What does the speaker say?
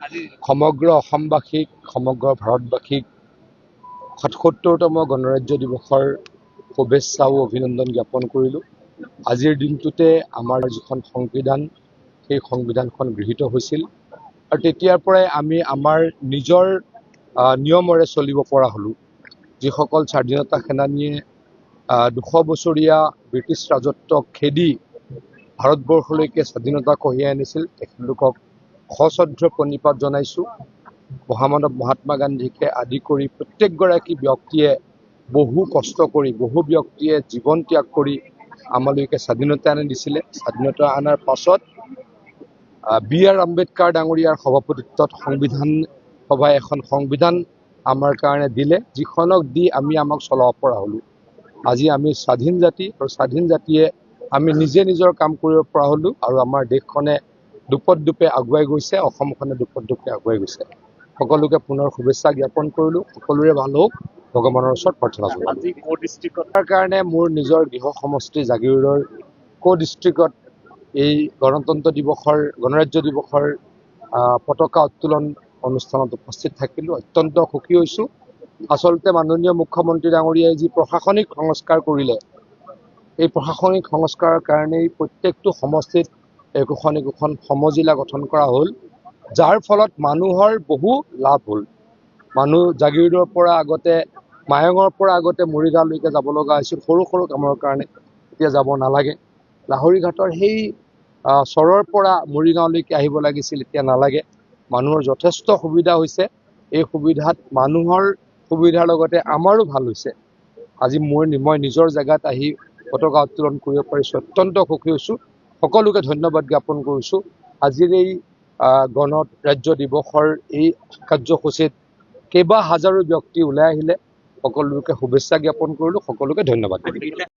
সমগ্ৰ অসমবাসীক সমগ্ৰ ভাৰতবাসীক ৭৭তম গণৰাজ্য দিৱসৰ শুভেচ্ছা আৰু অভিনন্দন জ্ঞাপন কৰিলোঁ। আজিৰ দিনটোতে আমাৰ যিখন সংবিধান সেই সংবিধানখন গৃহীত হৈছিল আৰু তেতিয়াৰ পৰাই আমি আমাৰ নিজৰ নিয়মৰে চলিব পৰা হ'লোঁ। যিসকল স্বাধীনতা সেনানীয়ে ২০০ বছৰীয়া ব্ৰিটিছ ৰাজত্বক খেদি ভাৰতবৰ্ষলৈকে স্বাধীনতা কঢ়িয়াই আনিছিল তেখেতলোকক সশ্ৰদ্ধ প্ৰণিপাত জনাইছোঁ। মহামানৱ মহাত্মা গান্ধীকে আদি কৰি প্ৰত্যেকগৰাকী ব্যক্তিয়ে বহু কষ্ট কৰি বহু ব্যক্তিয়ে জীৱন ত্যাগ কৰি আমালৈকে স্বাধীনতা আনি দিছিলে। স্বাধীনতা অনাৰ পাছত বি.আৰ. আম্বেদকাৰ ডাঙৰীয়াৰ সভাপতিত্বত সংবিধান সভাই এখন সংবিধান আমাৰ কাৰণে দিলে, যিখনক দি আমাক চলাব পৰা হ'লোঁ। আজি আমি স্বাধীন জাতি আৰু স্বাধীন জাতিয়ে আমি নিজে নিজৰ কাম কৰিব পৰা হ'লোঁ আৰু আমাৰ দেশখনে দুপত দুপে আগুৱাই গৈছে, অসমখনে দুপত দুপে আগুৱাই গৈছে। সকলোকে পুনৰ শুভেচ্ছা জ্ঞাপন কৰিলোঁ। সকলোৰে ভাল হওক, ভগৱানৰ ওচৰত প্ৰাৰ্থনা জনালোঁ। তাৰ কাৰণে মোৰ নিজৰ গৃহ সমষ্টি জাগিৰোডৰ ডিষ্ট্ৰিক্টত এই গণতন্ত্ৰ দিৱসৰ গণৰাজ্য দিৱসৰ পতাকা উত্তোলন অনুষ্ঠানত উপস্থিত থাকিলোঁ। অত্যন্ত সুখী হৈছোঁ। আচলতে মাননীয় মুখ্যমন্ত্ৰী ডাঙৰীয়াই যি প্ৰশাসনিক সংস্কাৰ কৰিলে, এই প্ৰশাসনিক সংস্কাৰৰ কাৰণেই প্ৰত্যেকটো সমষ্টিত একোখন সমজিলা গঠন কৰা হ'ল, যাৰ ফলত মানুহৰ বহু লাভ হ'ল। মানুহ জাগিৰোডৰ পৰা আগতে মায়ঙৰ পৰা আগতে মৰিগাঁওলৈকে যাব লগা হৈছিল সৰু সৰু কামৰ কাৰণে, এতিয়া যাব নালাগে। লাহৰীঘাটৰ সেই চৰৰ পৰা মৰিগাঁওলৈকে আহিব লাগিছিল, এতিয়া নালাগে। মানুহৰ যথেষ্ট সুবিধা হৈছে। এই সুবিধাত মানুহৰ সুবিধাৰ লগতে আমাৰো ভাল হৈছে। আজি মই নিজৰ জেগাত আহি পতাকা উত্তোলন কৰিব পাৰিছোঁ, অত্যন্ত সুখী হৈছোঁ। সকলোকে ধন্যবাদ জ্ঞাপন কৰিছোঁ। আজিৰ এই গণৰাজ্য দিৱসৰ এই কাৰ্যসূচীত কেইবা হাজাৰো ব্যক্তি ওলাই আহিলে। সকলোকে শুভেচ্ছা জ্ঞাপন কৰিলোঁ, সকলোকে ধন্যবাদ দিলোঁ।